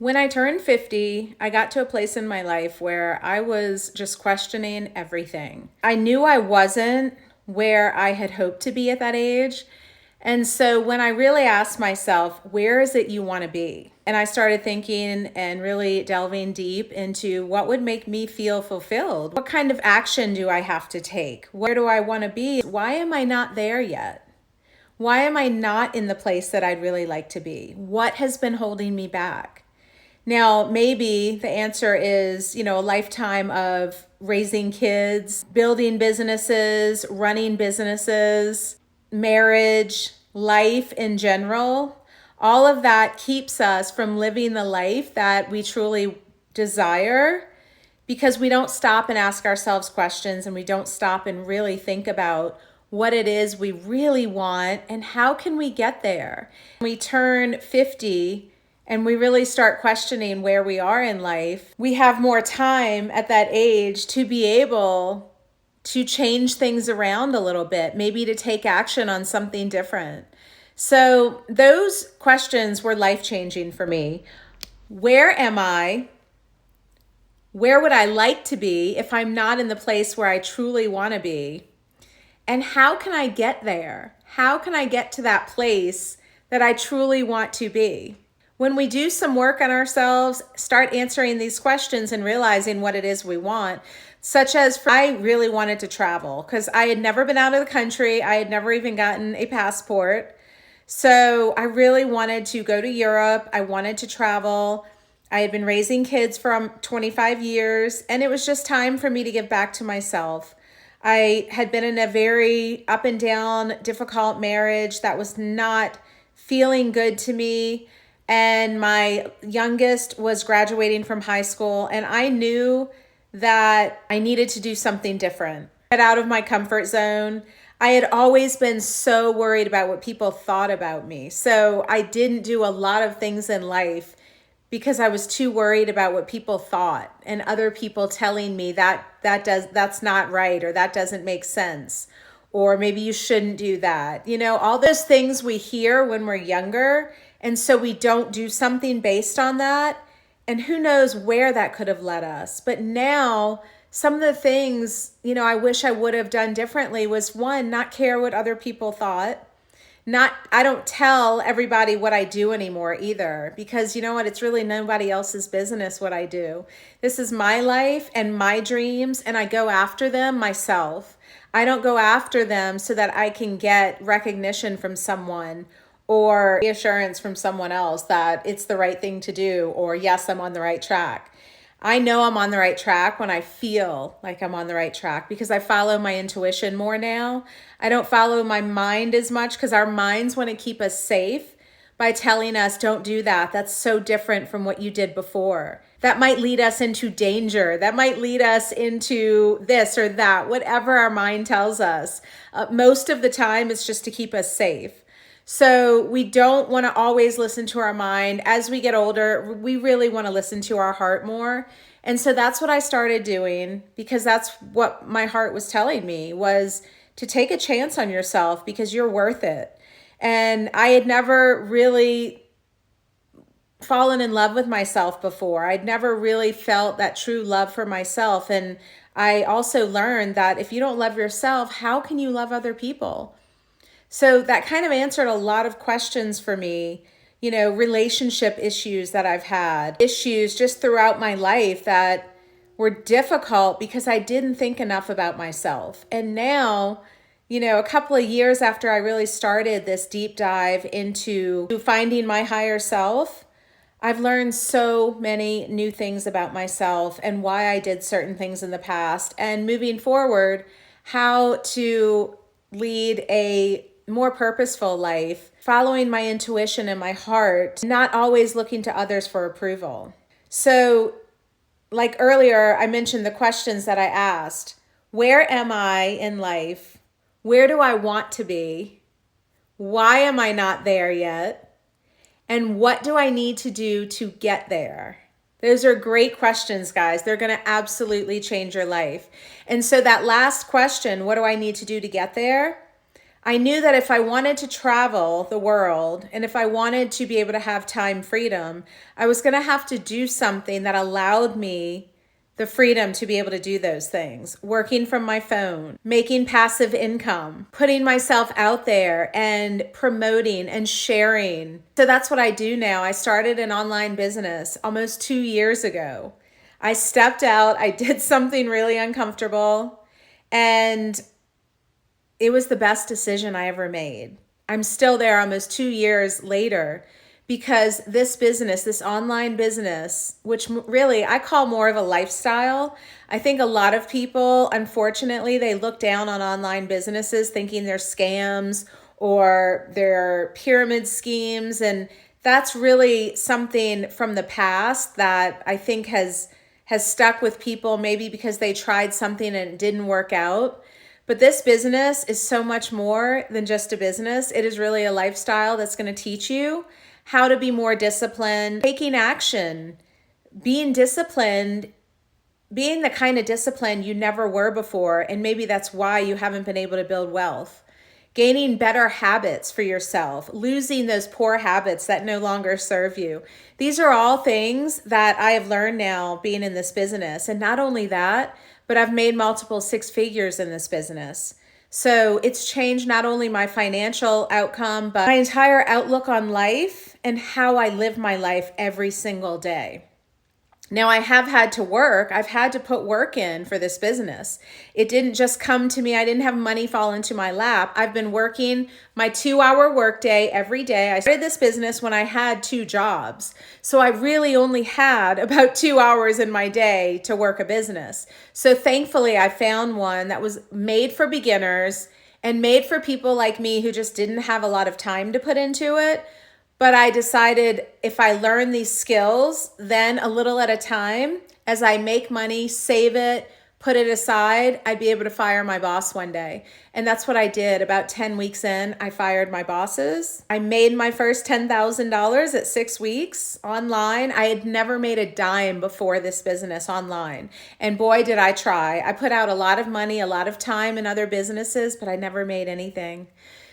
When I turned 50, I got to a place in my life where I was just questioning everything. I knew I wasn't where I had hoped to be at that age. And so when I really asked myself, where is it you want to be? And I started thinking and really delving deep into what would make me feel fulfilled. What kind of action do I have to take? Where do I want to be? Why am I not there yet? Why am I not in the place that I'd really like to be? What has been holding me back? Now, maybe the answer is, a lifetime of raising kids, building businesses, running businesses, marriage, life in general. All of that keeps us from living the life that we truly desire because we don't stop and ask ourselves questions, and we don't stop and really think about what it is we really want and how can we get there. When we turn 50 and we really start questioning where we are in life, we have more time at that age to be able to change things around a little bit, maybe to take action on something different. So those questions were life-changing for me. Where am I? Where would I like to be if I'm not in the place where I truly want to be? And how can I get there? How can I get to that place that I truly want to be? When we do some work on ourselves, start answering these questions and realizing what it is we want, such as I really wanted to travel because I had never been out of the country. I had never even gotten a passport. So I really wanted to go to Europe. I wanted to travel. I had been raising kids for 25 years, and it was just time for me to give back to myself. I had been in a very up and down, difficult marriage that was not feeling good to me. And my youngest was graduating from high school, and I knew that I needed to do something different. Get out of my comfort zone. I had always been so worried about what people thought about me. So I didn't do a lot of things in life because I was too worried about what people thought and other people telling me that's not right, or that doesn't make sense, or maybe you shouldn't do that. All those things we hear when we're younger. And so we don't do something based on that. And who knows where that could have led us. But now some of the things, I wish I would have done differently was, one, not care what other people thought. I don't tell everybody what I do anymore either, because you know what? It's really nobody else's business what I do. This is my life and my dreams, and I go after them myself. I don't go after them so that I can get recognition from someone or reassurance from someone else that it's the right thing to do, or yes, I'm on the right track. I know I'm on the right track when I feel like I'm on the right track because I follow my intuition more now. I don't follow my mind as much because our minds want to keep us safe by telling us, don't do that. That's so different from what you did before. That might lead us into danger. That might lead us into this or that, whatever our mind tells us. Most of the time, it's just to keep us safe. So we don't want to always listen to our mind. As we get older, we really want to listen to our heart more. And so that's what I started doing, because that's what my heart was telling me, was to take a chance on yourself because you're worth it. And I had never really fallen in love with myself before. I'd never really felt that true love for myself. And I also learned that if you don't love yourself, how can you love other people? So that kind of answered a lot of questions for me, relationship issues that I've had, issues just throughout my life that were difficult because I didn't think enough about myself. And now, a couple of years after I really started this deep dive into finding my higher self, I've learned so many new things about myself and why I did certain things in the past, and moving forward, how to lead a more purposeful life, following my intuition and my heart, not always looking to others for approval. So, like earlier, I mentioned the questions that I asked. Where am I in life? Where do I want to be? Why am I not there yet? And what do I need to do to get there? Those are great questions, guys. They're going to absolutely change your life. And so that last question, what do I need to do to get there? I knew that if I wanted to travel the world and if I wanted to be able to have time freedom, I was going to have to do something that allowed me the freedom to be able to do those things. Working from my phone, making passive income, putting myself out there and promoting and sharing. So that's what I do now. I started an online business almost 2 years ago. I stepped out, I did something really uncomfortable, and it was the best decision I ever made. I'm still there almost 2 years later because this business, this online business, which really I call more of a lifestyle. I think a lot of people, unfortunately, they look down on online businesses thinking they're scams or they're pyramid schemes. And that's really something from the past that I think has stuck with people, maybe because they tried something and it didn't work out. But this business is so much more than just a business. It is really a lifestyle that's going to teach you how to be more disciplined, taking action, being disciplined, being the kind of discipline you never were before. And maybe that's why you haven't been able to build wealth. Gaining better habits for yourself, losing those poor habits that no longer serve you. These are all things that I have learned now being in this business. And not only that, but I've made multiple 6 figures in this business. So it's changed not only my financial outcome, but my entire outlook on life and how I live my life every single day. Now, I have had to work. I've had to put work in for this business. It didn't just come to me. I didn't have money fall into my lap. I've been working my 2-hour workday every day. I started this business when I had 2 jobs. So I really only had about 2 hours in my day to work a business. So thankfully, I found one that was made for beginners and made for people like me who just didn't have a lot of time to put into it. But I decided if I learn these skills, then a little at a time, as I make money, save it, put it aside, I'd be able to fire my boss one day. And that's what I did. About 10 weeks in, I fired my bosses. I made my first $10,000 at 6 weeks online. I had never made a dime before this business online. And boy, did I try. I put out a lot of money, a lot of time in other businesses, but I never made anything.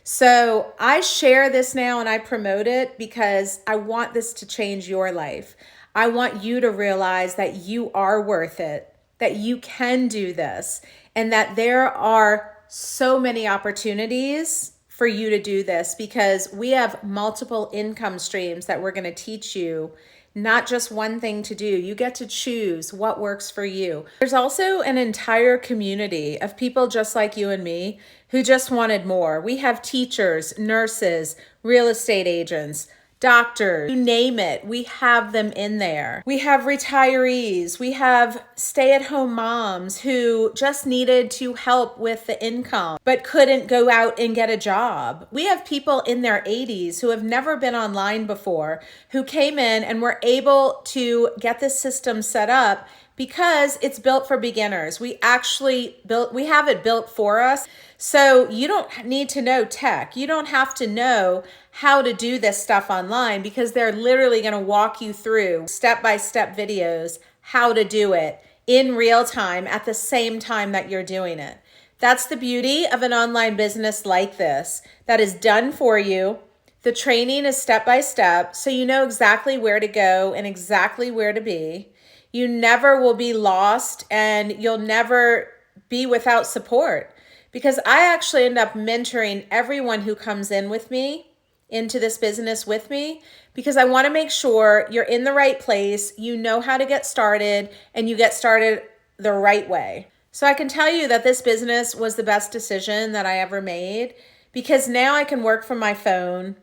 So I share this now and I promote it because I want this to change your life. I want you to realize that you are worth it, that you can do this, and that there are so many opportunities for you to do this because we have multiple income streams that we're going to teach you. Not just one thing to do. You get to choose what works for you. There's also an entire community of people just like you and me who just wanted more. We have teachers, nurses, real estate agents, doctors, you name it, we have them in there. We have retirees, we have stay-at-home moms who just needed to help with the income but couldn't go out and get a job. We have people in their 80s who have never been online before who came in and were able to get this system set up because it's built for beginners. We have it built for us. So you don't need to know tech. You don't have to know how to do this stuff online because they're literally going to walk you through step-by-step videos how to do it in real time at the same time that you're doing it. That's the beauty of an online business like this that is done for you. The training is step-by-step, so you know exactly where to go and exactly where to be. You never will be lost and you'll never be without support because I actually end up mentoring everyone who comes in with me into this business with me because I want to make sure you're in the right place, you know how to get started, and you get started the right way. So I can tell you that this business was the best decision that I ever made because now I can work from my phone.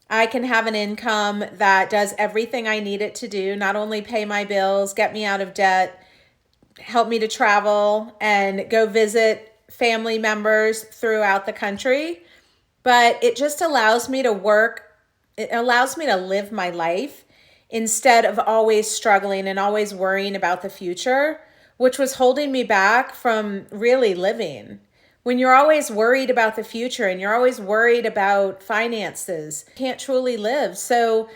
I can have an income that does everything I need it to do, not only pay my bills, get me out of debt, help me to travel and go visit family members throughout the country, but it just allows me to work. It allows me to live my life instead of always struggling and always worrying about the future, which was holding me back from really living. When you're always worried about the future and you're always worried about finances, you can't truly live. So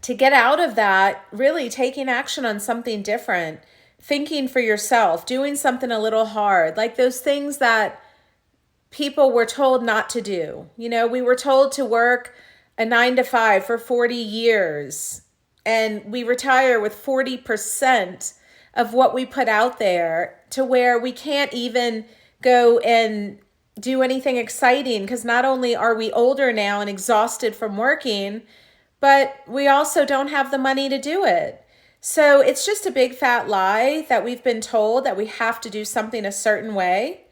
to get out of that, really taking action on something different, thinking for yourself, doing something a little hard, like those things that people were told not to do. You know, we were told to work a 9 to 5 for 40 years, and we retire with 40% of what we put out there, to where we can't even go and do anything exciting, because not only are we older now and exhausted from working, but we also don't have the money to do it. So it's just a big fat lie that we've been told that we have to do something a certain way.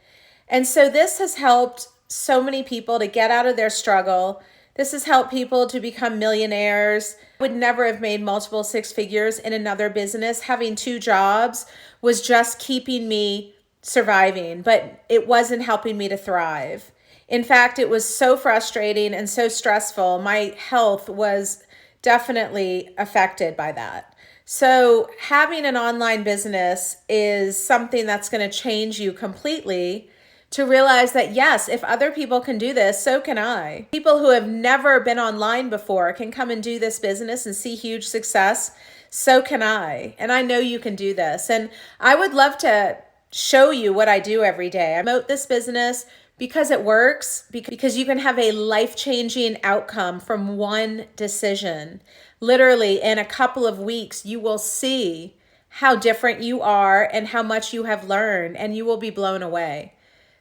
And so this has helped so many people to get out of their struggle. This has helped people to become millionaires. I would never have made multiple six figures in another business. Having 2 jobs was just keeping me surviving, but it wasn't helping me to thrive. In fact, it was so frustrating and so stressful. My health was definitely affected by that. So having an online business is something that's going to change you completely, to realize that, yes, if other people can do this, so can I. People who have never been online before can come and do this business and see huge success. So can I. And I know you can do this. And I would love to show you what I do every day. I promote this business because it works, because you can have a life-changing outcome from one decision. Literally, in a couple of weeks, you will see how different you are and how much you have learned, and you will be blown away.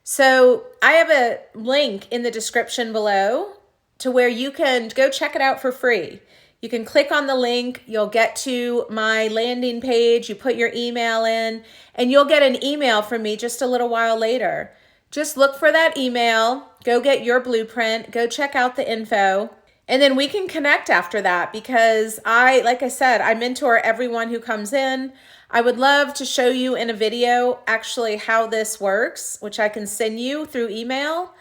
So I have a link in the description below to where you can go check it out for free. You can click on the link, you'll get to my landing page, you put your email in, and you'll get an email from me just a little while later. Just look for that email, go get your blueprint, go check out the info, and then we can connect after that, because like I said, I mentor everyone who comes in. I would love to show you in a video actually how this works, which I can send you through email.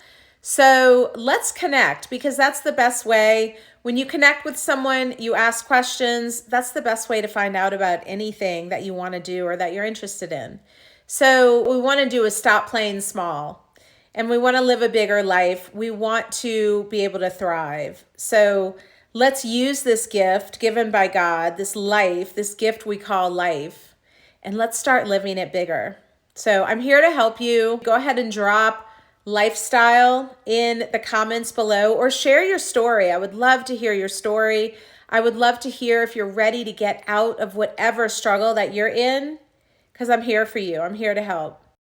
So let's connect, because that's the best way. When you connect with someone, you ask questions. That's the best way to find out about anything that you want to do or that you're interested in. So what we want to do is stop playing small, and we want to live a bigger life. We want to be able to thrive. So let's use this gift given by God, this life, this gift we call life, and let's start living it bigger. So I'm here to help you. Go ahead and drop lifestyle in the comments below, or share your story. I would love to hear your story. I would love to hear if you're ready to get out of whatever struggle that you're in, because I'm here for you. I'm here to help.